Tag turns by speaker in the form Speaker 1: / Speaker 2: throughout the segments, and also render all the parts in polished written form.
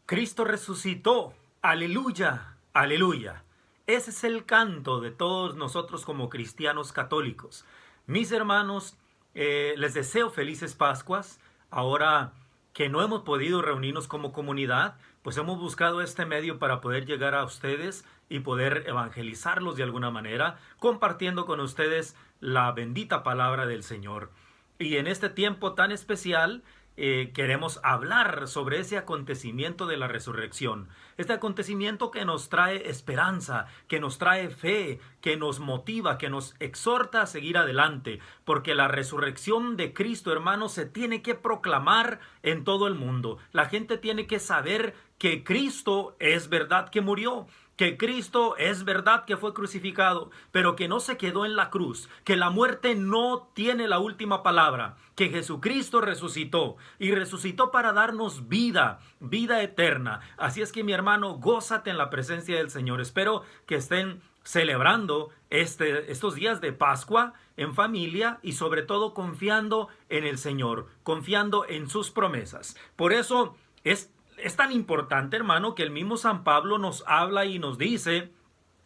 Speaker 1: Cristo resucitó. Aleluya, aleluya. Ese es el canto de todos nosotros como cristianos católicos. Mis hermanos, les deseo felices Pascuas. Ahora que no hemos podido reunirnos como comunidad, pues hemos buscado este medio para poder llegar a ustedes y poder evangelizarlos de alguna manera, compartiendo con ustedes la bendita palabra del Señor. Y en este tiempo tan especial, queremos hablar sobre ese acontecimiento de la resurrección. Este acontecimiento que nos trae esperanza, que nos trae fe, que nos motiva, que nos exhorta a seguir adelante. Porque la resurrección de Cristo, hermanos, se tiene que proclamar en todo el mundo. La gente tiene que saber que Cristo es verdad que murió, que Cristo es verdad que fue crucificado, pero que no se quedó en la cruz, que la muerte no tiene la última palabra, que Jesucristo resucitó y resucitó para darnos vida, vida eterna. Así es que, mi hermano, gózate en la presencia del Señor. Espero que estén celebrando estos días de Pascua en familia y sobre todo confiando en el Señor, confiando en sus promesas. Por eso es tan importante, hermano, que el mismo San Pablo nos habla y nos dice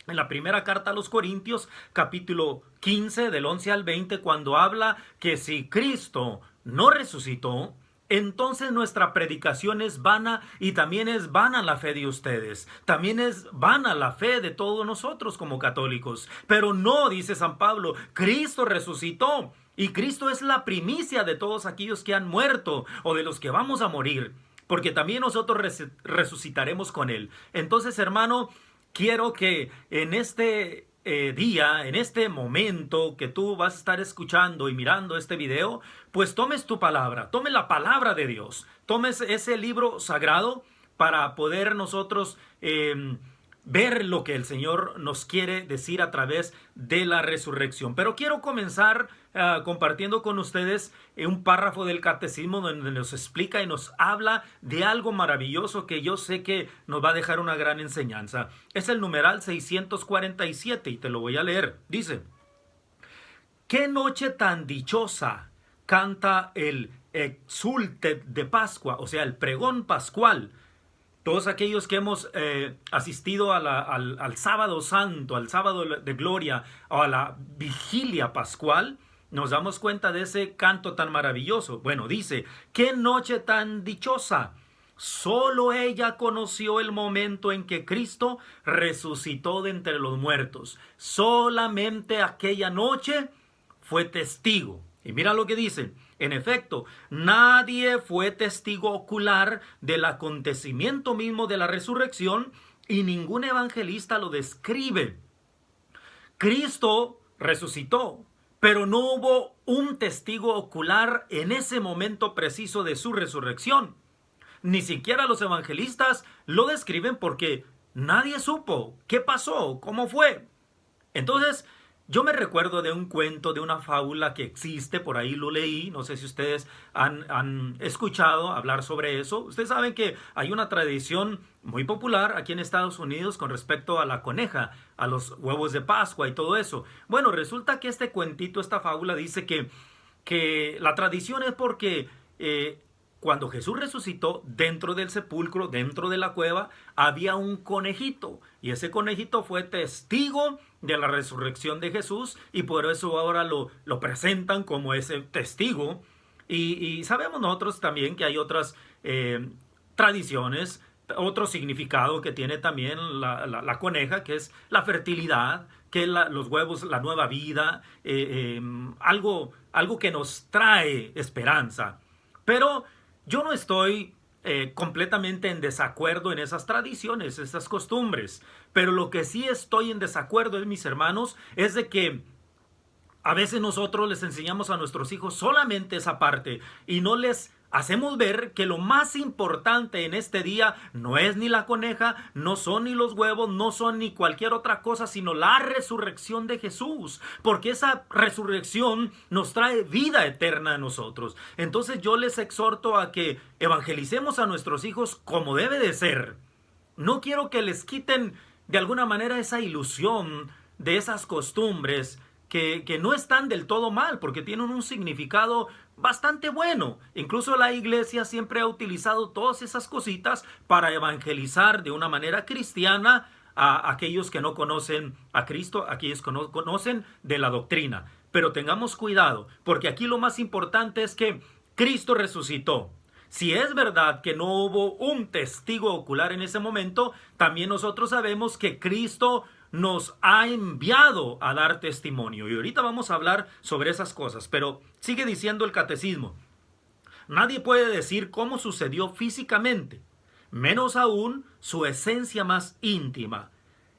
Speaker 1: en la primera carta a los Corintios, capítulo 15, del 11 al 20, cuando habla que si Cristo no resucitó, entonces nuestra predicación es vana y también es vana la fe de ustedes. También es vana la fe de todos nosotros como católicos. Pero no, dice San Pablo, Cristo resucitó y Cristo es la primicia de todos aquellos que han muerto o de los que vamos a morir, porque también nosotros resucitaremos con Él. Entonces, hermano, quiero que en este día, en este momento que tú vas a estar escuchando y mirando este video, pues tomes tu palabra, tomes la palabra de Dios, tomes ese libro sagrado para poder nosotros ver lo que el Señor nos quiere decir a través de la resurrección. Pero quiero comenzar compartiendo con ustedes un párrafo del catecismo donde nos explica y nos habla de algo maravilloso que yo sé que nos va a dejar una gran enseñanza. Es el numeral 647 y te lo voy a leer. Dice: «Qué noche tan dichosa canta el exulte de Pascua», o sea, el pregón pascual. Todos aquellos que hemos asistido al sábado santo, al sábado de gloria o a la vigilia pascual, nos damos cuenta de ese canto tan maravilloso. Bueno, dice: «Qué noche tan dichosa. Solo ella conoció el momento en que Cristo resucitó de entre los muertos. Solamente aquella noche fue testigo». Y mira lo que dice: «En efecto, nadie fue testigo ocular del acontecimiento mismo de la resurrección y ningún evangelista lo describe. Cristo resucitó, pero no hubo un testigo ocular en ese momento preciso de su resurrección. Ni siquiera los evangelistas lo describen porque nadie supo qué pasó, cómo fue». Entonces, yo me recuerdo de un cuento, de una fábula que existe, por ahí lo leí, no sé si ustedes han escuchado hablar sobre eso. Ustedes saben que hay una tradición muy popular aquí en Estados Unidos con respecto a la coneja, a los huevos de Pascua y todo eso. Bueno, resulta que este cuentito, esta fábula dice que la tradición es porque cuando Jesús resucitó, dentro del sepulcro, dentro de la cueva, había un conejito. Y ese conejito fue testigo de la resurrección de Jesús. Y por eso ahora lo presentan como ese testigo. Y sabemos nosotros también que hay otras tradiciones, otro significado que tiene también la coneja, que es la fertilidad, que es los huevos, la nueva vida, algo que nos trae esperanza. Pero yo no estoy completamente en desacuerdo en esas tradiciones, esas costumbres. Pero lo que sí estoy en desacuerdo, mis hermanos, es de que a veces nosotros les enseñamos a nuestros hijos solamente esa parte y no les hacemos ver que lo más importante en este día no es ni la coneja, no son ni los huevos, no son ni cualquier otra cosa, sino la resurrección de Jesús. Porque esa resurrección nos trae vida eterna a nosotros. Entonces yo les exhorto a que evangelicemos a nuestros hijos como debe de ser. No quiero que les quiten de alguna manera esa ilusión de esas costumbres que no están del todo mal, porque tienen un significado bastante bueno. Incluso la iglesia siempre ha utilizado todas esas cositas para evangelizar de una manera cristiana a aquellos que no conocen a Cristo, a aquellos que no conocen de la doctrina. Pero tengamos cuidado, porque aquí lo más importante es que Cristo resucitó. Si es verdad que no hubo un testigo ocular en ese momento, también nosotros sabemos que Cristo nos ha enviado a dar testimonio. Y ahorita vamos a hablar sobre esas cosas, pero sigue diciendo el catecismo. Nadie puede decir cómo sucedió físicamente, menos aún su esencia más íntima.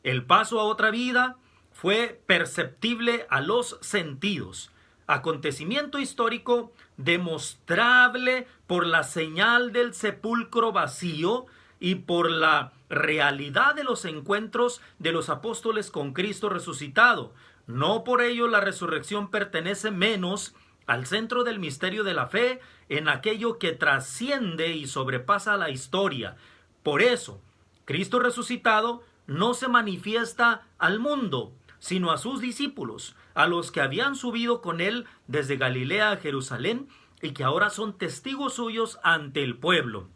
Speaker 1: El paso a otra vida fue perceptible a los sentidos. Acontecimiento histórico demostrable por la señal del sepulcro vacío y por la realidad de los encuentros de los apóstoles con Cristo resucitado. No por ello la resurrección pertenece menos al centro del misterio de la fe, en aquello que trasciende y sobrepasa la historia. Por eso, Cristo resucitado no se manifiesta al mundo, sino a sus discípulos, a los que habían subido con él desde Galilea a Jerusalén y que ahora son testigos suyos ante el pueblo.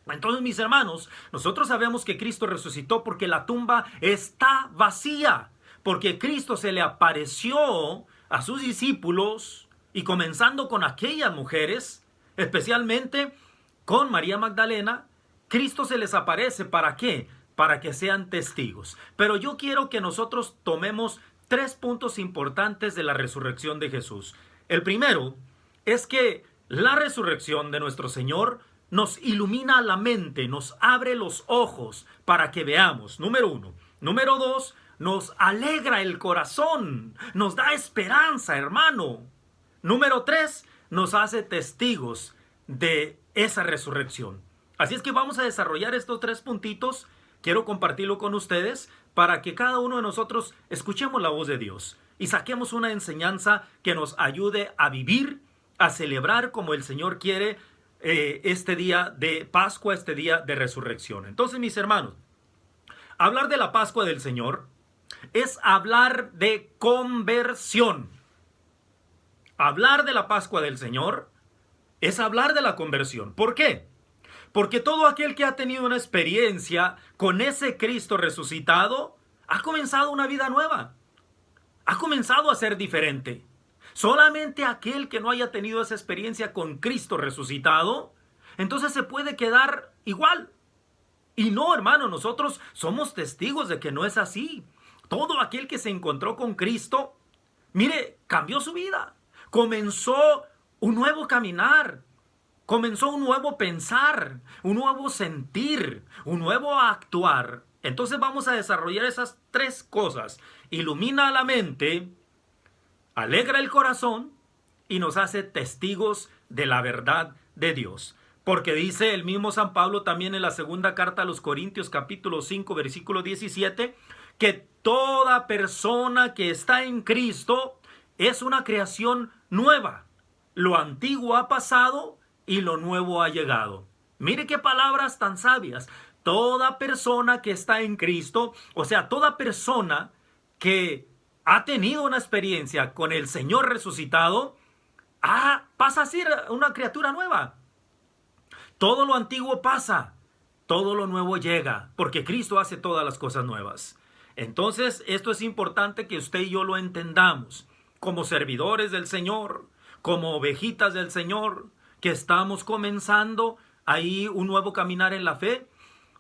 Speaker 1: Entonces, mis hermanos, nosotros sabemos que Cristo resucitó porque la tumba está vacía, porque Cristo se le apareció a sus discípulos y comenzando con aquellas mujeres, especialmente con María Magdalena, Cristo se les aparece. ¿Para qué? Para que sean testigos. Pero yo quiero que nosotros tomemos 3 puntos importantes de la resurrección de Jesús. El primero es que la resurrección de nuestro Señor nos ilumina la mente, nos abre los ojos para que veamos. Número 1. Número 2, nos alegra el corazón, nos da esperanza, hermano. Número 3, nos hace testigos de esa resurrección. Así es que vamos a desarrollar estos 3 puntitos. Quiero compartirlo con ustedes para que cada uno de nosotros escuchemos la voz de Dios y saquemos una enseñanza que nos ayude a vivir, a celebrar como el Señor quiere este día de Pascua, este día de resurrección. Entonces, mis hermanos, hablar de la Pascua del Señor es hablar de conversión. Hablar de la Pascua del Señor es hablar de la conversión. ¿Por qué? Porque todo aquel que ha tenido una experiencia con ese Cristo resucitado ha comenzado una vida nueva. Ha comenzado a ser diferente. Solamente aquel que no haya tenido esa experiencia con Cristo resucitado, entonces se puede quedar igual. Y no, hermano, nosotros somos testigos de que no es así. Todo aquel que se encontró con Cristo, mire, cambió su vida. Comenzó un nuevo caminar. Comenzó un nuevo pensar, un nuevo sentir, un nuevo actuar. Entonces vamos a desarrollar esas 3 cosas. Ilumina la mente, alegra el corazón y nos hace testigos de la verdad de Dios. Porque dice el mismo San Pablo también en la segunda carta a los Corintios capítulo 5 versículo 17 que toda persona que está en Cristo es una creación nueva. Lo antiguo ha pasado y lo nuevo ha llegado. Mire qué palabras tan sabias. Toda persona que está en Cristo, o sea, toda persona que ha tenido una experiencia con el Señor resucitado, pasa a ser una criatura nueva. Todo lo antiguo pasa, todo lo nuevo llega, porque Cristo hace todas las cosas nuevas. Entonces, esto es importante que usted y yo lo entendamos, como servidores del Señor, como ovejitas del Señor, que estamos comenzando ahí un nuevo caminar en la fe.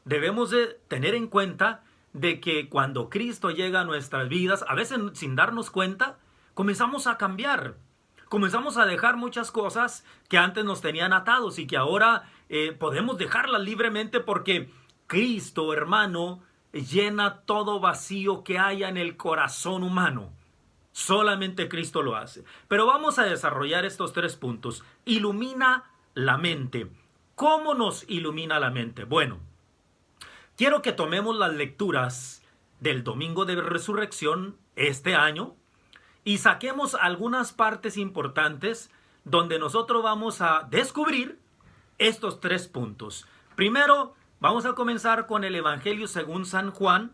Speaker 1: Debemos de tener en cuenta de que cuando Cristo llega a nuestras vidas, a veces sin darnos cuenta, comenzamos a cambiar. Comenzamos a dejar muchas cosas que antes nos tenían atados y que ahora podemos dejarlas libremente porque Cristo, hermano, llena todo vacío que haya en el corazón humano. Solamente Cristo lo hace. Pero vamos a desarrollar estos 3 puntos. Ilumina la mente. ¿Cómo nos ilumina la mente? Bueno, quiero que tomemos las lecturas del Domingo de Resurrección este año y saquemos algunas partes importantes donde nosotros vamos a descubrir estos 3 puntos. Primero, vamos a comenzar con el Evangelio según San Juan,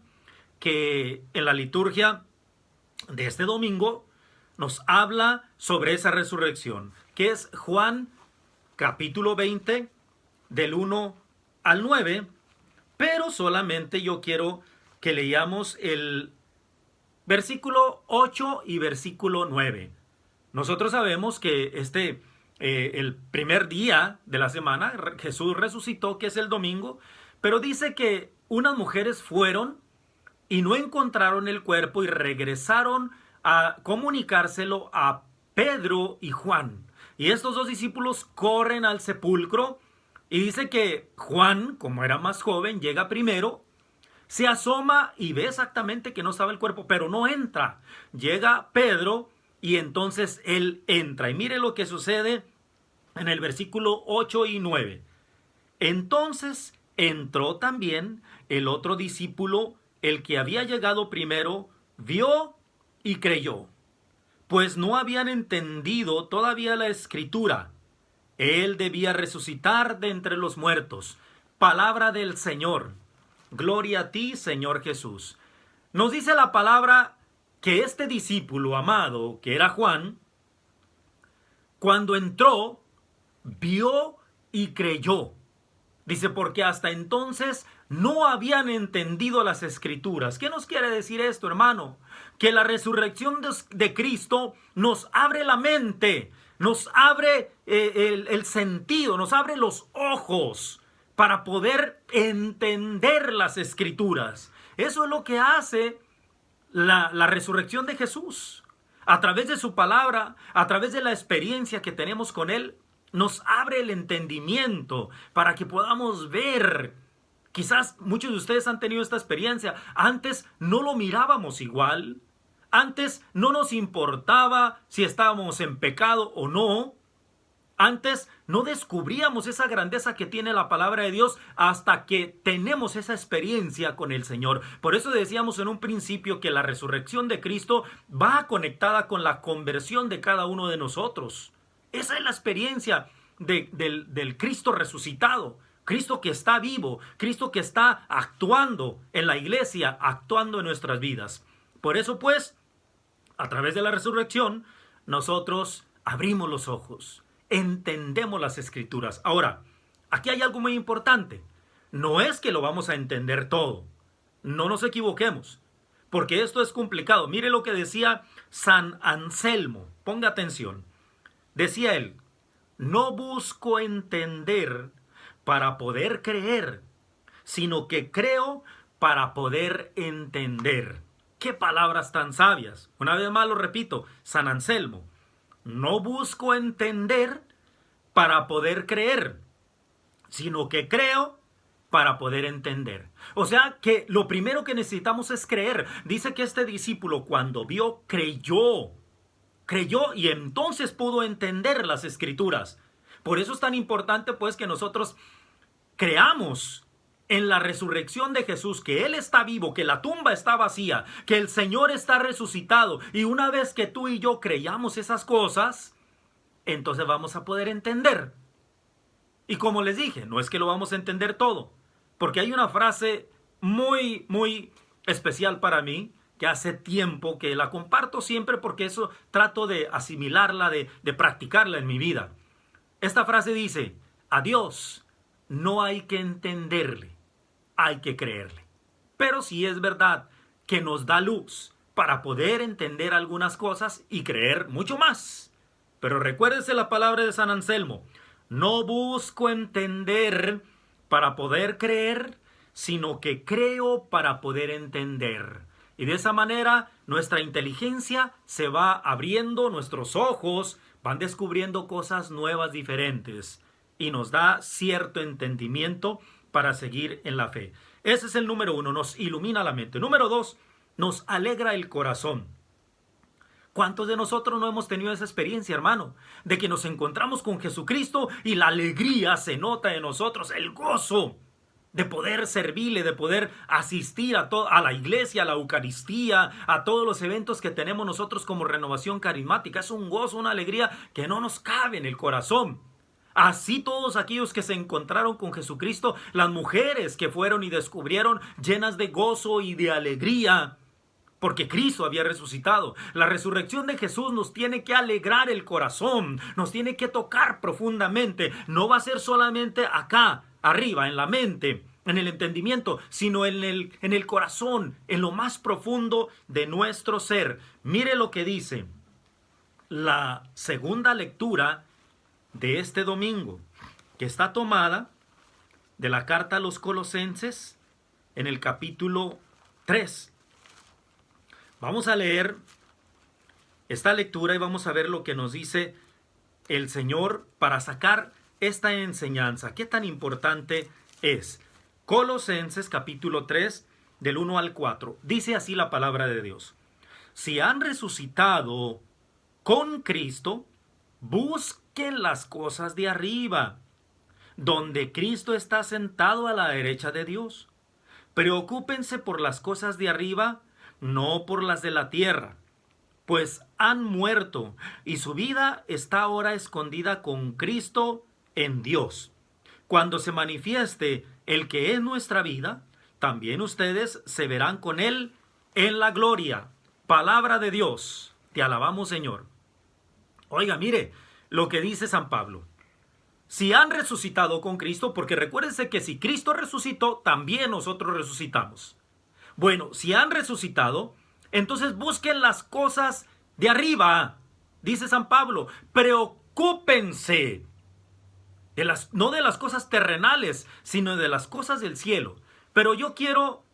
Speaker 1: que en la liturgia de este domingo nos habla sobre esa resurrección, que es Juan capítulo 20, del 1 al 9, pero solamente yo quiero que leamos el versículo 8 y versículo 9. Nosotros sabemos que el primer día de la semana, Jesús resucitó, que es el domingo, pero dice que unas mujeres fueron y no encontraron el cuerpo y regresaron a comunicárselo a Pedro y Juan. Y estos dos discípulos corren al sepulcro y dice que Juan, como era más joven, llega primero, se asoma y ve exactamente que no estaba el cuerpo, pero no entra. Llega Pedro y entonces él entra. Y mire lo que sucede en el versículo 8 y 9. Entonces entró también el otro discípulo, el que había llegado primero, vio y creyó, pues no habían entendido todavía la escritura. Él debía resucitar de entre los muertos. Palabra del Señor. Gloria a ti, Señor Jesús. Nos dice la palabra que este discípulo amado, que era Juan, cuando entró, vio y creyó. Dice, porque hasta entonces no habían entendido las escrituras. ¿Qué nos quiere decir esto, hermano? Que la resurrección de Cristo nos abre la mente, nos abre el sentido, nos abre los ojos para poder entender las escrituras. Eso es lo que hace la resurrección de Jesús. A través de su palabra, a través de la experiencia que tenemos con Él, nos abre el entendimiento para que podamos ver. Quizás muchos de ustedes han tenido esta experiencia. Antes no lo mirábamos igual. Antes no nos importaba si estábamos en pecado o no. Antes no descubríamos esa grandeza que tiene la palabra de Dios hasta que tenemos esa experiencia con el Señor. Por eso decíamos en un principio que la resurrección de Cristo va conectada con la conversión de cada uno de nosotros. Esa es la experiencia del Cristo resucitado. Cristo que está vivo, Cristo que está actuando en la iglesia, actuando en nuestras vidas. Por eso pues, a través de la resurrección, nosotros abrimos los ojos, entendemos las escrituras. Ahora, aquí hay algo muy importante. No es que lo vamos a entender todo. No nos equivoquemos, porque esto es complicado. Mire lo que decía San Anselmo. Ponga atención. Decía él, no busco entender para poder creer, sino que creo para poder entender. ¡Qué palabras tan sabias! Una vez más lo repito, San Anselmo. No busco entender para poder creer, sino que creo para poder entender. O sea que lo primero que necesitamos es creer. Dice que este discípulo cuando vio, creyó y entonces pudo entender las escrituras. Por eso es tan importante pues que nosotros creamos en la resurrección de Jesús, que Él está vivo, que la tumba está vacía, que el Señor está resucitado. Y una vez que tú y yo creyamos esas cosas, entonces vamos a poder entender. Y como les dije, no es que lo vamos a entender todo, porque hay una frase muy, muy especial para mí, que hace tiempo que la comparto siempre porque eso trato de asimilarla, de practicarla en mi vida. Esta frase dice, a Dios no hay que entenderle, hay que creerle. Pero sí es verdad que nos da luz para poder entender algunas cosas y creer mucho más. Pero recuérdese la palabra de San Anselmo, no busco entender para poder creer, sino que creo para poder entender. Y de esa manera nuestra inteligencia se va abriendo, nuestros ojos van descubriendo cosas nuevas, diferentes. Y nos da cierto entendimiento para seguir en la fe. Ese es el número 1, nos ilumina la mente. Número 2, nos alegra el corazón. ¿Cuántos de nosotros no hemos tenido esa experiencia, hermano? De que nos encontramos con Jesucristo y la alegría se nota en nosotros, el gozo de poder servirle, de poder asistir a la iglesia, a la Eucaristía, a todos los eventos que tenemos nosotros como Renovación Carismática. Es un gozo, una alegría que no nos cabe en el corazón. Así todos aquellos que se encontraron con Jesucristo, las mujeres que fueron y descubrieron llenas de gozo y de alegría, porque Cristo había resucitado. La resurrección de Jesús nos tiene que alegrar el corazón, nos tiene que tocar profundamente. No va a ser solamente acá, arriba, en la mente, en el entendimiento, sino en el corazón, en lo más profundo de nuestro ser. Mire lo que dice la segunda lectura de este domingo, que está tomada de la carta a los Colosenses en el capítulo 3. Vamos a leer esta lectura y vamos a ver lo que nos dice el Señor para sacar esta enseñanza. ¿Qué tan importante es? Colosenses capítulo 3 del 1 al 4. Dice así la palabra de Dios. Si han resucitado con Cristo, busquen las cosas de arriba, donde Cristo está sentado a la derecha de Dios. Preocúpense por las cosas de arriba, no por las de la tierra, pues han muerto y su vida está ahora escondida con Cristo en Dios. Cuando se manifieste el que es nuestra vida, también ustedes se verán con Él en la gloria. Palabra de Dios. Te alabamos, Señor. Oiga, mire lo que dice San Pablo. Si han resucitado con Cristo, porque recuérdense que si Cristo resucitó, también nosotros resucitamos. Bueno, si han resucitado, entonces busquen las cosas de arriba, dice San Pablo. Preocúpense no de las cosas terrenales, sino de las cosas del cielo. Pero yo quiero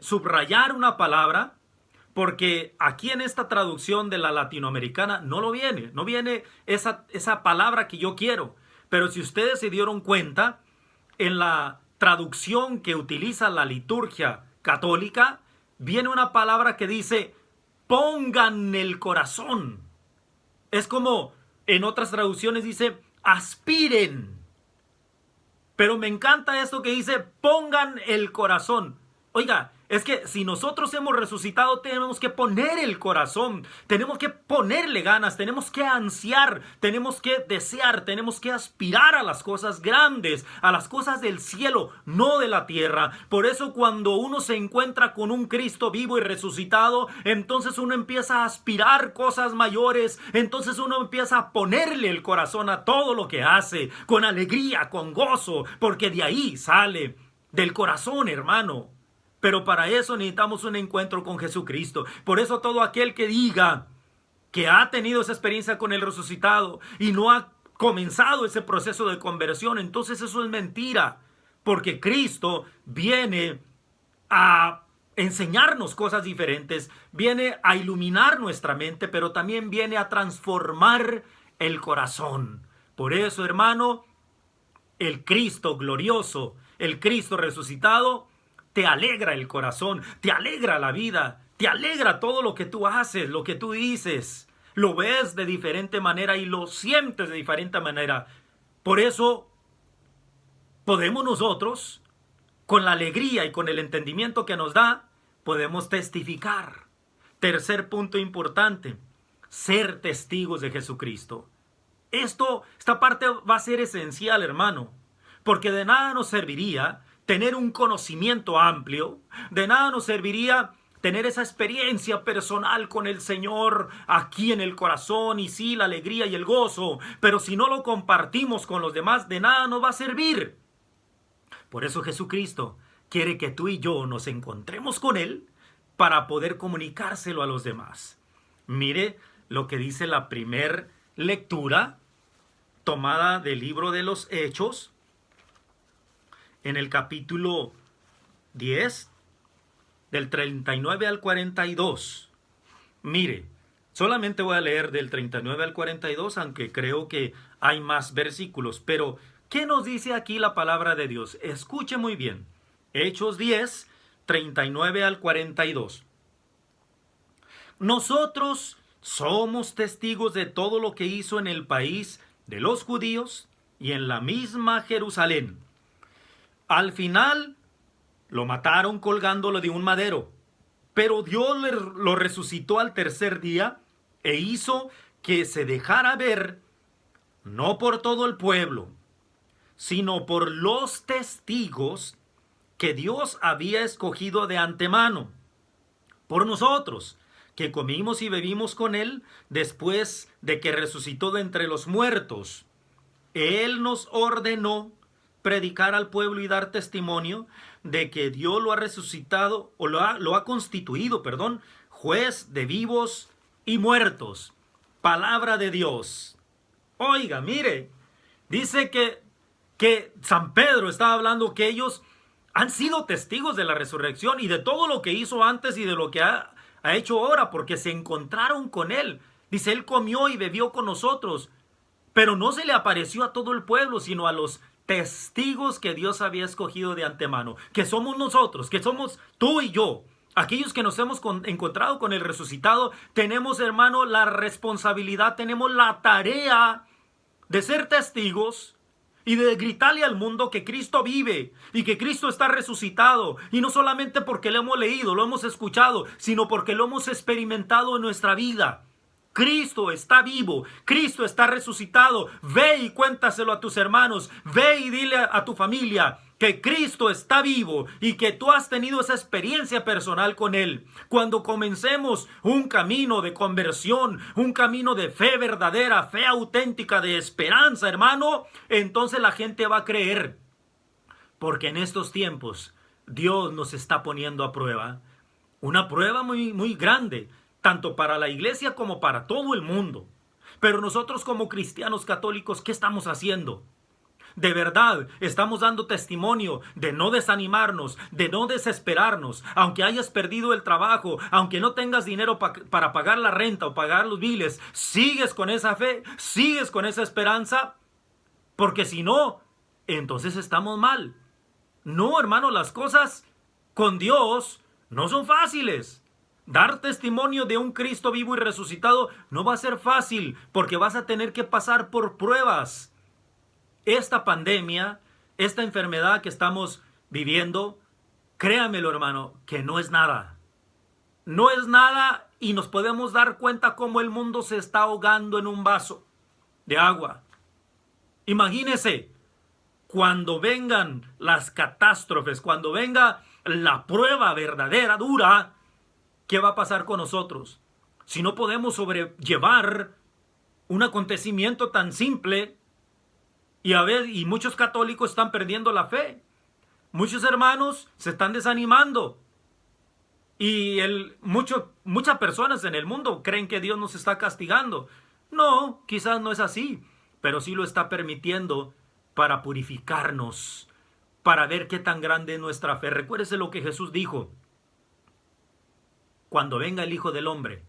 Speaker 1: subrayar una palabra, porque aquí en esta traducción de la latinoamericana no viene esa palabra que yo quiero. Pero si ustedes se dieron cuenta, en la traducción que utiliza la liturgia católica, viene una palabra que dice, pongan el corazón. Es como en otras traducciones dice, aspiren. Pero me encanta esto que dice, pongan el corazón. Oiga, es que si nosotros hemos resucitado, tenemos que poner el corazón, tenemos que ponerle ganas, tenemos que ansiar, tenemos que desear, tenemos que aspirar a las cosas grandes, a las cosas del cielo, no de la tierra. Por eso cuando uno se encuentra con un Cristo vivo y resucitado, entonces uno empieza a aspirar cosas mayores, entonces uno empieza a ponerle el corazón a todo lo que hace, con alegría, con gozo, porque de ahí sale, del corazón, hermano. Pero para eso necesitamos un encuentro con Jesucristo. Por eso todo aquel que diga que ha tenido esa experiencia con el resucitado y no ha comenzado ese proceso de conversión, entonces eso es mentira. Porque Cristo viene a enseñarnos cosas diferentes, viene a iluminar nuestra mente, pero también viene a transformar el corazón. Por eso, hermano, el Cristo glorioso, el Cristo resucitado, te alegra el corazón, te alegra la vida, te alegra todo lo que tú haces, lo que tú dices. Lo ves de diferente manera y lo sientes de diferente manera. Por eso podemos nosotros, con la alegría y con el entendimiento que nos da, podemos testificar. Tercer punto importante, ser testigos de Jesucristo. Esta parte va a ser esencial, hermano, porque de nada nos serviría tener un conocimiento amplio, de nada nos serviría tener esa experiencia personal con el Señor aquí en el corazón y sí, la alegría y el gozo, pero si no lo compartimos con los demás, de nada nos va a servir. Por eso Jesucristo quiere que tú y yo nos encontremos con Él para poder comunicárselo a los demás. Mire lo que dice la primer lectura tomada del libro de los Hechos, en el capítulo 10, del 39 al 42. Mire, solamente voy a leer del 39 al 42, aunque creo que hay más versículos. Pero, ¿qué nos dice aquí la palabra de Dios? Escuche muy bien. Hechos 10, 39 al 42. Nosotros somos testigos de todo lo que hizo en el país de los judíos y en la misma Jerusalén. Al final lo mataron colgándolo de un madero, pero Dios lo resucitó al tercer día e hizo que se dejara ver, no por todo el pueblo, sino por los testigos que Dios había escogido de antemano. por nosotros, que comimos y bebimos con Él después de que resucitó de entre los muertos. Él nos ordenó predicar al pueblo y dar testimonio de que Dios lo ha resucitado, o lo ha constituido, juez de vivos y muertos. Palabra de Dios. Oiga, mire, dice que San Pedro estaba hablando que ellos han sido testigos de la resurrección y de todo lo que hizo antes y de lo que ha hecho ahora, porque se encontraron con Él. Dice, Él comió y bebió con nosotros, pero no se le apareció a todo el pueblo, sino a los testigos que Dios había escogido de antemano, que somos nosotros, que somos tú y yo. Aquellos que nos hemos encontrado con el resucitado, tenemos, hermano, la responsabilidad, tenemos la tarea de ser testigos y de gritarle al mundo que Cristo vive y que Cristo está resucitado. Y no solamente porque lo hemos leído, lo hemos escuchado, sino porque lo hemos experimentado en nuestra vida. Cristo está vivo, Cristo está resucitado. Ve y cuéntaselo a tus hermanos, ve y dile a tu familia que Cristo está vivo y que tú has tenido esa experiencia personal con Él. Cuando comencemos un camino de conversión, un camino de fe verdadera, fe auténtica, de esperanza, hermano, entonces la gente va a creer. Porque en estos tiempos Dios nos está poniendo a prueba, una prueba muy, muy grande, tanto para la iglesia como para todo el mundo. Pero nosotros como cristianos católicos, ¿qué estamos haciendo? De verdad, estamos dando testimonio de no desanimarnos, de no desesperarnos. Aunque hayas perdido el trabajo, aunque no tengas dinero para pagar la renta o pagar los biles, ¿sigues con esa fe? ¿Sigues con esa esperanza? Porque si no, entonces estamos mal. No, hermano, las cosas con Dios no son fáciles. Dar testimonio de un Cristo vivo y resucitado no va a ser fácil, porque vas a tener que pasar por pruebas. Esta pandemia, esta enfermedad que estamos viviendo, créamelo, hermano, que no es nada. No es nada, y nos podemos dar cuenta cómo el mundo se está ahogando en un vaso de agua. Imagínese, cuando vengan las catástrofes, cuando venga la prueba verdadera, dura, ¿qué va a pasar con nosotros? Si no podemos sobrellevar un acontecimiento tan simple, y muchos católicos están perdiendo la fe. Muchos hermanos se están desanimando. Y muchas personas en el mundo creen que Dios nos está castigando. No, quizás no es así, pero sí lo está permitiendo para purificarnos, para ver qué tan grande es nuestra fe. Recuérdese lo que Jesús dijo. Cuando venga el Hijo del Hombre,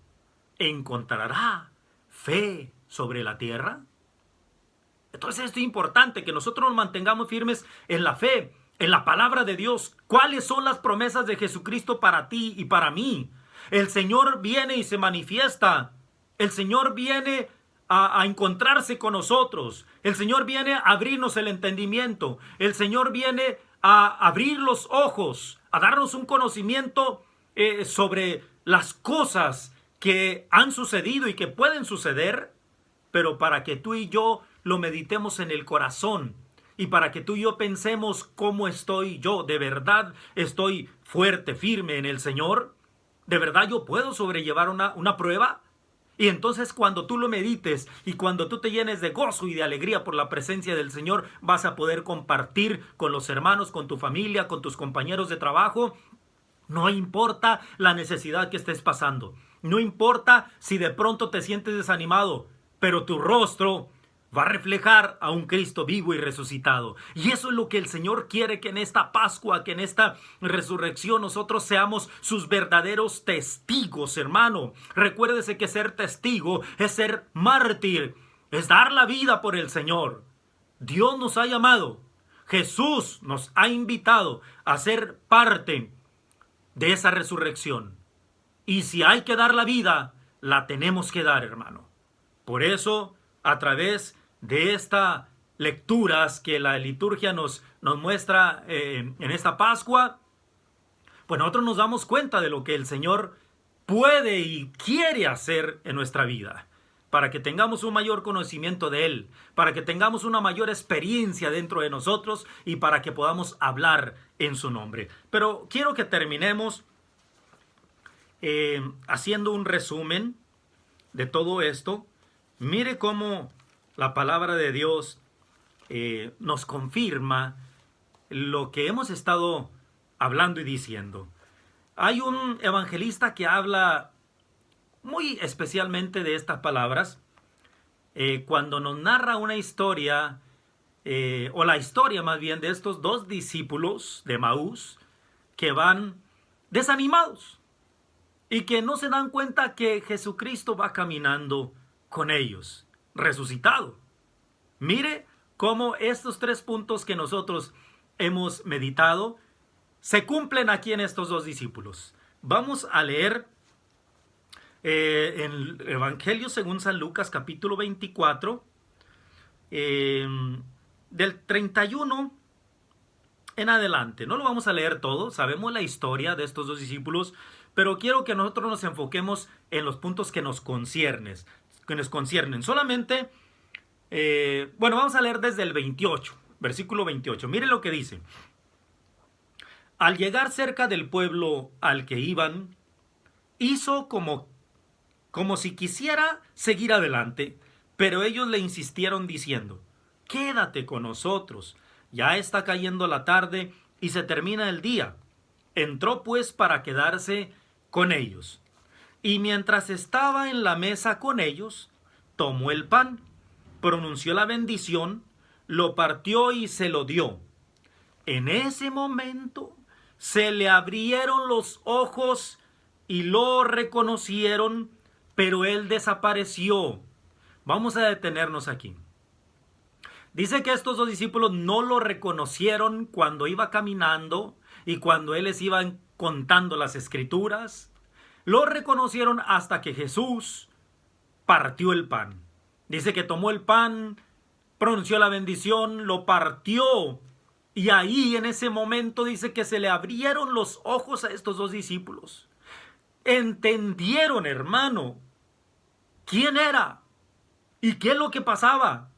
Speaker 1: ¿encontrará fe sobre la tierra? Entonces esto es importante, que nosotros nos mantengamos firmes en la fe, en la palabra de Dios. ¿Cuáles son las promesas de Jesucristo para ti y para mí? El Señor viene y se manifiesta. El Señor viene a encontrarse con nosotros. El Señor viene a abrirnos el entendimiento. El Señor viene a abrir los ojos, a darnos un conocimiento sobre las cosas que han sucedido y que pueden suceder, pero para que tú y yo lo meditemos en el corazón y para que tú y yo pensemos cómo estoy yo. ¿De verdad estoy fuerte, firme en el Señor? ¿De verdad yo puedo sobrellevar una prueba? Y entonces cuando tú lo medites y cuando tú te llenes de gozo y de alegría por la presencia del Señor, vas a poder compartir con los hermanos, con tu familia, con tus compañeros de trabajo. No importa la necesidad que estés pasando. No importa si de pronto te sientes desanimado, pero tu rostro va a reflejar a un Cristo vivo y resucitado. Y eso es lo que el Señor quiere, que en esta Pascua, que en esta resurrección nosotros seamos sus verdaderos testigos, hermano. Recuérdese que ser testigo es ser mártir, es dar la vida por el Señor. Dios nos ha llamado, Jesús nos ha invitado a ser parte de esa resurrección. Y si hay que dar la vida, la tenemos que dar, hermano. Por eso, a través de estas lecturas que la liturgia nos muestra en esta Pascua, pues nosotros nos damos cuenta de lo que el Señor puede y quiere hacer en nuestra vida, para que tengamos un mayor conocimiento de Él, para que tengamos una mayor experiencia dentro de nosotros y para que podamos hablar en su nombre. Pero quiero que terminemos haciendo un resumen de todo esto, mire cómo la palabra de Dios nos confirma lo que hemos estado hablando y diciendo. Hay un evangelista que habla muy especialmente de estas palabras cuando nos narra una historia, o la historia más bien, de estos dos discípulos de Emaús que van desanimados y que no se dan cuenta que Jesucristo va caminando con ellos, resucitado. Mire cómo estos 3 puntos que nosotros hemos meditado se cumplen aquí en estos dos discípulos. Vamos a leer en el Evangelio según San Lucas, capítulo 24, del 31 en adelante. No lo vamos a leer todo, sabemos la historia de estos dos discípulos, pero quiero que nosotros nos enfoquemos en los puntos que nos conciernen. Solamente, bueno, vamos a leer desde el 28, versículo 28. Mire lo que dice. Al llegar cerca del pueblo al que iban, hizo como si quisiera seguir adelante, pero ellos le insistieron diciendo: quédate con nosotros, ya está cayendo la tarde y se termina el día. Entró pues para quedarse con ellos. Y mientras estaba en la mesa con ellos, tomó el pan, pronunció la bendición, lo partió y se lo dio. En ese momento se le abrieron los ojos y lo reconocieron, pero él desapareció. Vamos a detenernos aquí. Dice que estos dos discípulos no lo reconocieron cuando iba caminando y cuando él les iba contando las escrituras. Lo reconocieron hasta que Jesús partió el pan. Dice que tomó el pan, pronunció la bendición, lo partió. Y ahí en ese momento dice que se le abrieron los ojos a estos dos discípulos. Entendieron, hermano, quién era y qué es lo que pasaba.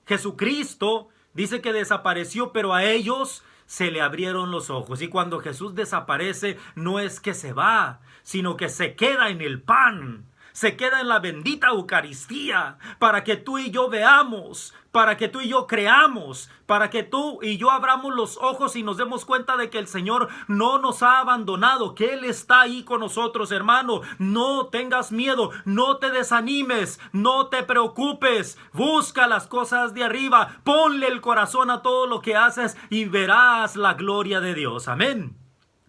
Speaker 1: Jesucristo dice que desapareció, pero a ellos se le abrieron los ojos. Y cuando Jesús desaparece, no es que se va, sino que se queda en el pan. Se queda en la bendita Eucaristía para que tú y yo veamos, para que tú y yo creamos, para que tú y yo abramos los ojos y nos demos cuenta de que el Señor no nos ha abandonado, que Él está ahí con nosotros, hermano. No tengas miedo, no te desanimes, no te preocupes. Busca las cosas de arriba, ponle el corazón a todo lo que haces y verás la gloria de Dios. Amén.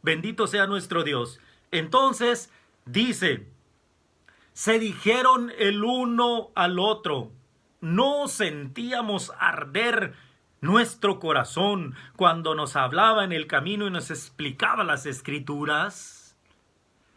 Speaker 1: Bendito sea nuestro Dios. Entonces dice: se dijeron el uno al otro: ¿no sentíamos arder nuestro corazón cuando nos hablaba en el camino y nos explicaba las escrituras?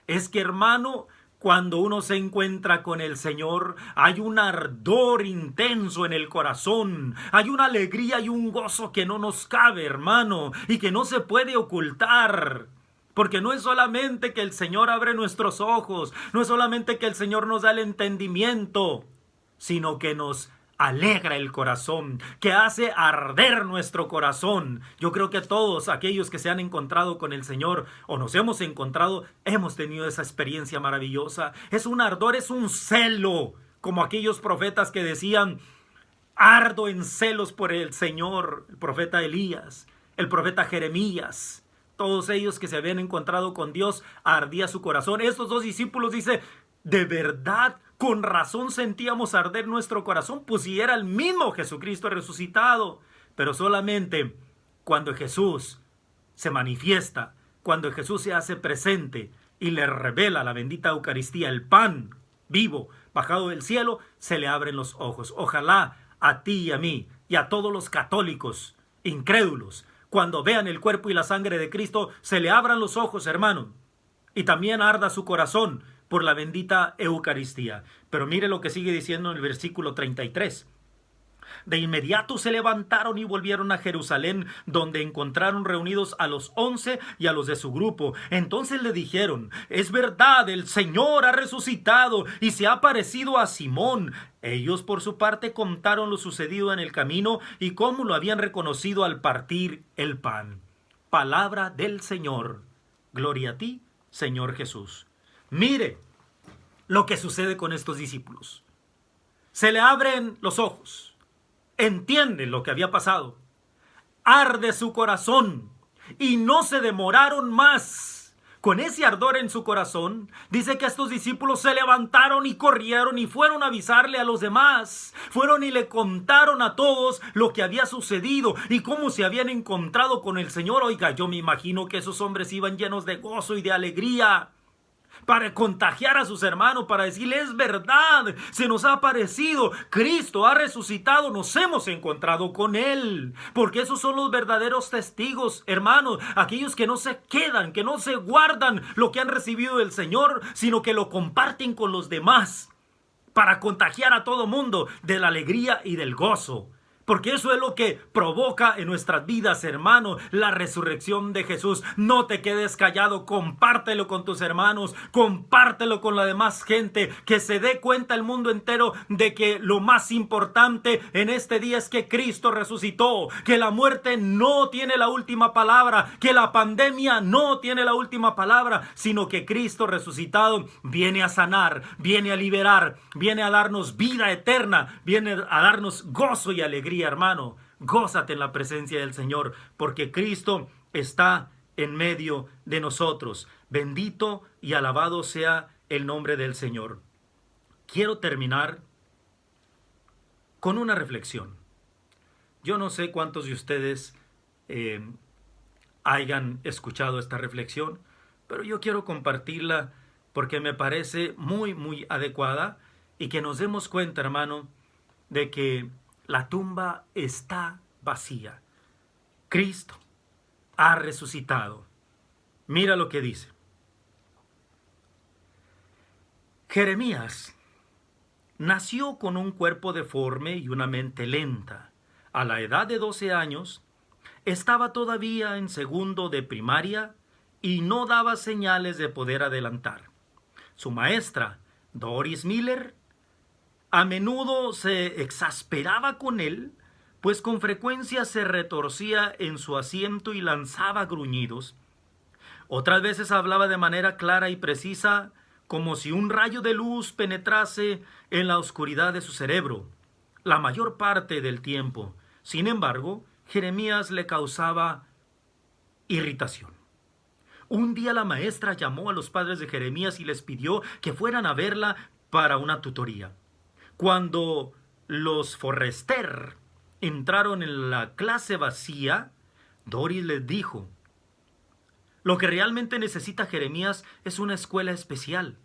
Speaker 1: Es que, hermano, cuando uno se encuentra con el Señor, hay un ardor intenso en el corazón, hay una alegría y un gozo que no nos cabe, hermano, y que no se puede ocultar. Porque no es solamente que el Señor abre nuestros ojos, no es solamente que el Señor nos da el entendimiento, sino que nos alegra el corazón, que hace arder nuestro corazón. Yo creo que todos aquellos que se han encontrado con el Señor o nos hemos encontrado, hemos tenido esa experiencia maravillosa. Es un ardor, es un celo, como aquellos profetas que decían: ardo en celos por el Señor. El profeta Elías, el profeta Jeremías. Todos ellos que se habían encontrado con Dios, ardía su corazón. Estos dos discípulos dice: de verdad, con razón sentíamos arder nuestro corazón, pues si era el mismo Jesucristo resucitado. Pero solamente cuando Jesús se manifiesta, cuando Jesús se hace presente y le revela la bendita Eucaristía, el pan vivo bajado del cielo, se le abren los ojos. Ojalá a ti y a mí y a todos los católicos incrédulos, cuando vean el cuerpo y la sangre de Cristo, se le abran los ojos, hermano, y también arda su corazón por la bendita Eucaristía. Pero mire lo que sigue diciendo en el versículo 33. De inmediato se levantaron y volvieron a Jerusalén, donde encontraron reunidos a los 11 y a los de su grupo. Entonces le dijeron: es verdad, el Señor ha resucitado y se ha aparecido a Simón. Ellos por su parte contaron lo sucedido en el camino y cómo lo habían reconocido al partir el pan. Palabra del Señor. Gloria a ti, Señor Jesús. Mire lo que sucede con estos discípulos. Se le abren los ojos, entienden lo que había pasado, arde su corazón y no se demoraron más. Con ese ardor en su corazón, dice que estos discípulos se levantaron y corrieron y fueron a avisarle a los demás. Fueron y le contaron a todos lo que había sucedido y cómo se habían encontrado con el Señor. Oiga, yo me imagino que esos hombres iban llenos de gozo y de alegría para contagiar a sus hermanos, para decirles: es verdad, se nos ha aparecido, Cristo ha resucitado, nos hemos encontrado con Él. Porque esos son los verdaderos testigos, hermanos, aquellos que no se quedan, que no se guardan lo que han recibido del Señor, sino que lo comparten con los demás, para contagiar a todo mundo de la alegría y del gozo. Porque eso es lo que provoca en nuestras vidas, hermano, la resurrección de Jesús. No te quedes callado, compártelo con tus hermanos, compártelo con la demás gente, que se dé cuenta el mundo entero de que lo más importante en este día es que Cristo resucitó, que la muerte no tiene la última palabra, que la pandemia no tiene la última palabra, sino que Cristo resucitado viene a sanar, viene a liberar, viene a darnos vida eterna, viene a darnos gozo y alegría. Hermano, gózate en la presencia del Señor, porque Cristo está en medio de nosotros. Bendito y alabado sea el nombre del Señor. Quiero terminar con una reflexión. Yo no sé cuántos de ustedes hayan escuchado esta reflexión, pero yo quiero compartirla porque me parece muy adecuada, y que nos demos cuenta, hermano, de que la tumba está vacía. Cristo ha resucitado. Mira lo que dice. Jeremías nació con un cuerpo deforme y una mente lenta. A la edad de 12 años, estaba todavía en segundo de primaria y no daba señales de poder adelantar. Su maestra, Doris Miller, a menudo se exasperaba con él, pues con frecuencia se retorcía en su asiento y lanzaba gruñidos. Otras veces hablaba de manera clara y precisa, como si un rayo de luz penetrase en la oscuridad de su cerebro. La mayor parte del tiempo, sin embargo, Jeremías le causaba irritación. Un día la maestra llamó a los padres de Jeremías y les pidió que fueran a verla para una tutoría. Cuando los Forrester entraron en la clase vacía, Doris les dijo: lo que realmente necesita Jeremías es una escuela especial.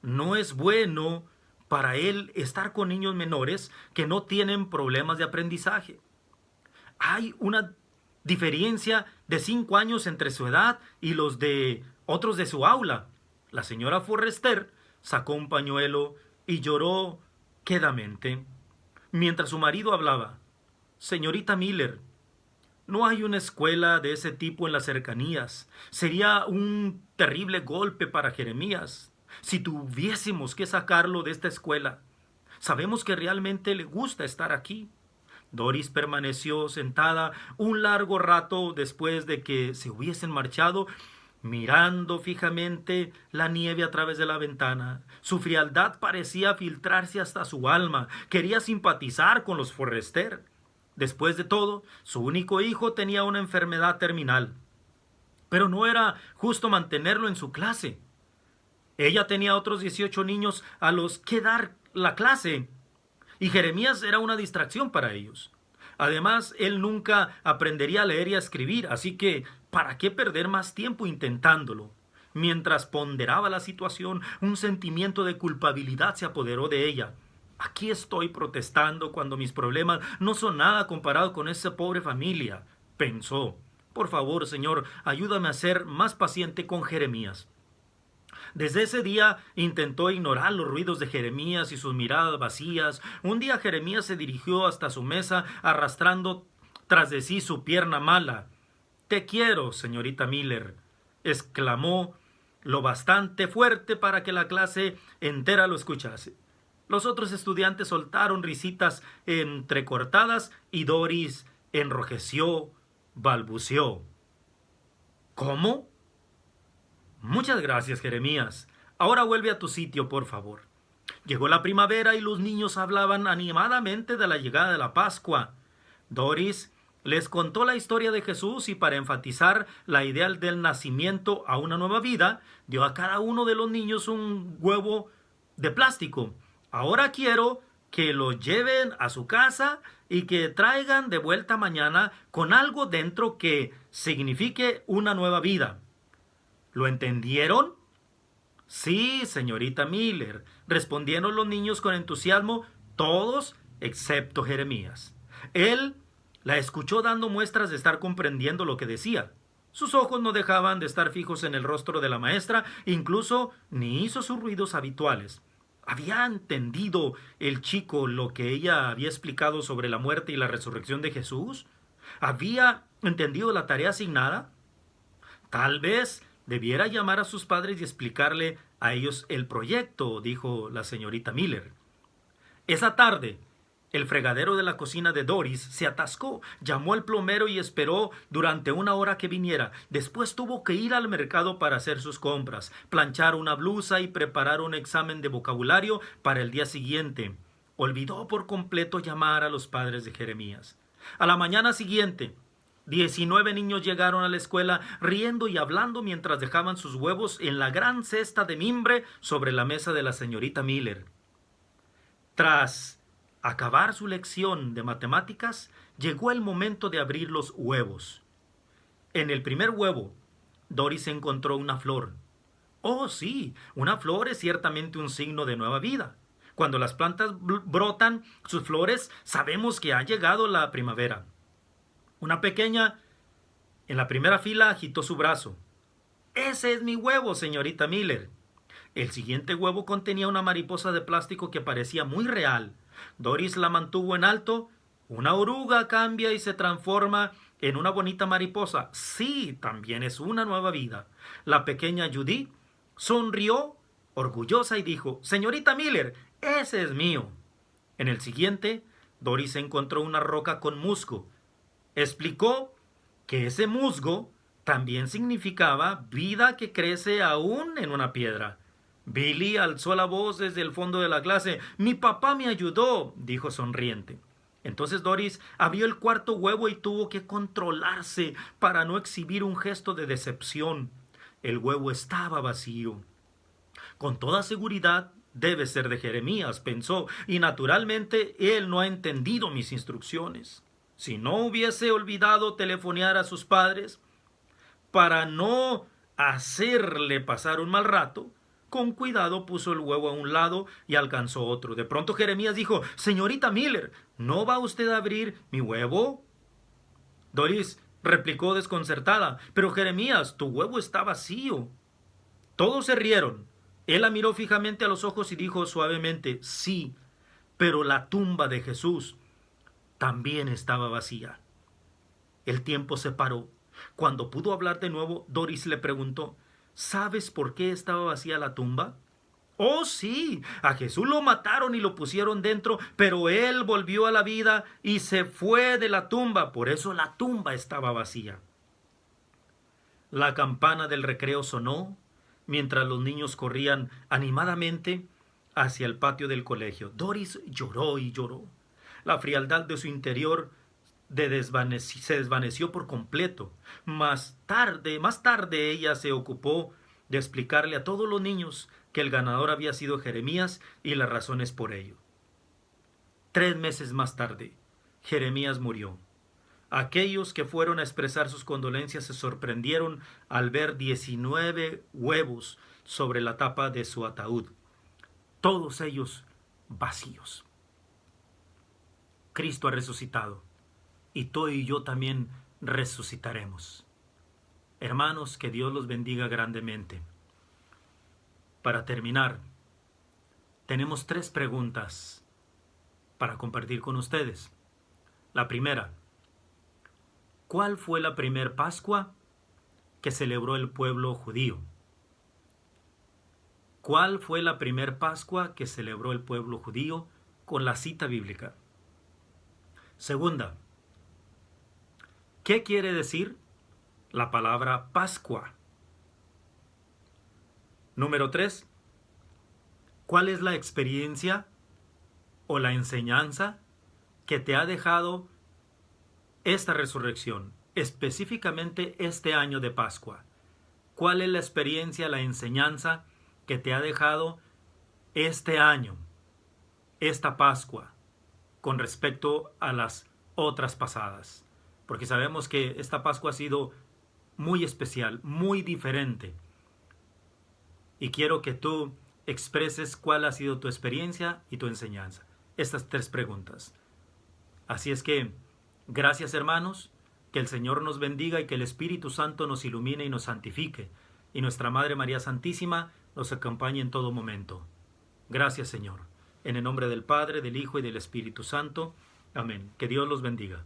Speaker 1: No es bueno para él estar con niños menores que no tienen problemas de aprendizaje. Hay una diferencia de 5 años entre su edad y los de otros de su aula. La señora Forrester sacó un pañuelo y lloró quedamente mientras su marido hablaba. Señorita Miller, no hay una escuela de ese tipo en las cercanías. Sería un terrible golpe para Jeremías si tuviésemos que sacarlo de esta escuela. Sabemos que realmente le gusta estar aquí. Doris permaneció sentada un largo rato después de que se hubiesen marchado, mirando fijamente la nieve a través de la ventana. Su frialdad parecía filtrarse hasta su alma. Quería simpatizar con los Forrester. Después de todo, su único hijo tenía una enfermedad terminal. Pero no era justo mantenerlo en su clase. Ella tenía otros 18 niños a los que dar la clase, y Jeremías era una distracción para ellos. Además, él nunca aprendería a leer y a escribir, así que ¿para qué perder más tiempo intentándolo? Mientras ponderaba la situación, un sentimiento de culpabilidad se apoderó de ella. Aquí estoy protestando cuando mis problemas no son nada comparado con esa pobre familia, pensó. Por favor, Señor, ayúdame a ser más paciente con Jeremías. Desde ese día intentó ignorar los ruidos de Jeremías y sus miradas vacías. Un día Jeremías se dirigió hasta su mesa arrastrando tras de sí su pierna mala. «Te quiero, señorita Miller», exclamó lo bastante fuerte para que la clase entera lo escuchase. Los otros estudiantes soltaron risitas entrecortadas y Doris enrojeció, balbuceó. «¿Cómo?» «Muchas gracias, Jeremías. Ahora vuelve a tu sitio, por favor. Llegó la primavera y los niños hablaban animadamente de la llegada de la Pascua. Doris les contó la historia de Jesús y para enfatizar la idea del nacimiento a una nueva vida, dio a cada uno de los niños un huevo de plástico. Ahora quiero que lo lleven a su casa y que traigan de vuelta mañana con algo dentro que signifique una nueva vida. ¿Lo entendieron? Sí, señorita Miller, respondieron los niños con entusiasmo, todos excepto Jeremías. Él la escuchó dando muestras de estar comprendiendo lo que decía. Sus ojos no dejaban de estar fijos en el rostro de la maestra, incluso ni hizo sus ruidos habituales. ¿Había entendido el chico lo que ella había explicado sobre la muerte y la resurrección de Jesús? ¿Había entendido la tarea asignada? Tal vez debiera llamar a sus padres y explicarle a ellos el proyecto, dijo la señorita Miller. Esa tarde, el fregadero de la cocina de Doris se atascó. Llamó al plomero y esperó durante 1 hora que viniera. Después tuvo que ir al mercado para hacer sus compras, planchar una blusa y preparar un examen de vocabulario para el día siguiente. Olvidó por completo llamar a los padres de Jeremías. A la mañana siguiente, 19 niños llegaron a la escuela riendo y hablando mientras dejaban sus huevos en la gran cesta de mimbre sobre la mesa de la señorita Miller. Tras acabar su lección de matemáticas, llegó el momento de abrir los huevos. En el primer huevo, Doris encontró una flor. Oh, sí, una flor es ciertamente un signo de nueva vida. Cuando las plantas brotan sus flores, sabemos que ha llegado la primavera. Una pequeña en la primera fila agitó su brazo. Ese es mi huevo, señorita Miller. El siguiente huevo contenía una mariposa de plástico que parecía muy real. Doris la mantuvo en alto. Una oruga cambia y se transforma en una bonita mariposa. Sí, también es una nueva vida. La pequeña Judy sonrió orgullosa y dijo, señorita Miller, ese es mío. En el siguiente, Doris encontró una roca con musgo. Explicó que ese musgo también significaba vida que crece aún en una piedra. Billy alzó la voz desde el fondo de la clase. Mi papá me ayudó, dijo sonriente. Entonces Doris abrió el cuarto huevo y tuvo que controlarse para no exhibir un gesto de decepción. El huevo estaba vacío. Con toda seguridad debe ser de Jeremías, pensó, y naturalmente él no ha entendido mis instrucciones. Si no hubiese olvidado telefonear a sus padres para no hacerle pasar un mal rato, con cuidado puso el huevo a un lado y alcanzó otro. De pronto Jeremías dijo, señorita Miller, ¿no va usted a abrir mi huevo? Doris replicó desconcertada, pero Jeremías, tu huevo está vacío. Todos se rieron. Él la miró fijamente a los ojos y dijo suavemente, sí, pero la tumba de Jesús también estaba vacía. El tiempo se paró. Cuando pudo hablar de nuevo, Doris le preguntó, ¿sabes por qué estaba vacía la tumba? Oh, sí, a Jesús lo mataron y lo pusieron dentro, pero él volvió a la vida y se fue de la tumba, por eso la tumba estaba vacía. La campana del recreo sonó mientras los niños corrían animadamente hacia el patio del colegio. Doris lloró y lloró. La frialdad de su interior se desvaneció por completo. Más tarde ella se ocupó de explicarle a todos los niños que el ganador había sido Jeremías y las razones por ello. 3 meses más tarde, Jeremías murió. Aquellos que fueron a expresar sus condolencias se sorprendieron al ver 19 huevos sobre la tapa de su ataúd, todos ellos vacíos. Cristo ha resucitado y tú y yo también resucitaremos. Hermanos, que Dios los bendiga grandemente. Para terminar, tenemos 3 preguntas para compartir con ustedes. La primera, ¿cuál fue la primer Pascua que celebró el pueblo judío? ¿Cuál fue la primer Pascua que celebró el pueblo judío con la cita bíblica? Segunda, ¿qué quiere decir la palabra Pascua? Número 3, ¿Cuál es la experiencia o la enseñanza que te ha dejado esta resurrección, específicamente este año de Pascua? ¿Cuál es la experiencia, la enseñanza que te ha dejado este año, esta Pascua, con respecto a las otras pasadas? Porque sabemos que esta Pascua ha sido muy especial, muy diferente. Y quiero que tú expreses cuál ha sido tu experiencia y tu enseñanza. Estas 3 preguntas. Así es que, gracias hermanos, que el Señor nos bendiga y que el Espíritu Santo nos ilumine y nos santifique, y nuestra Madre María Santísima nos acompañe en todo momento. Gracias, Señor. En el nombre del Padre, del Hijo y del Espíritu Santo. Amén. Que Dios los bendiga.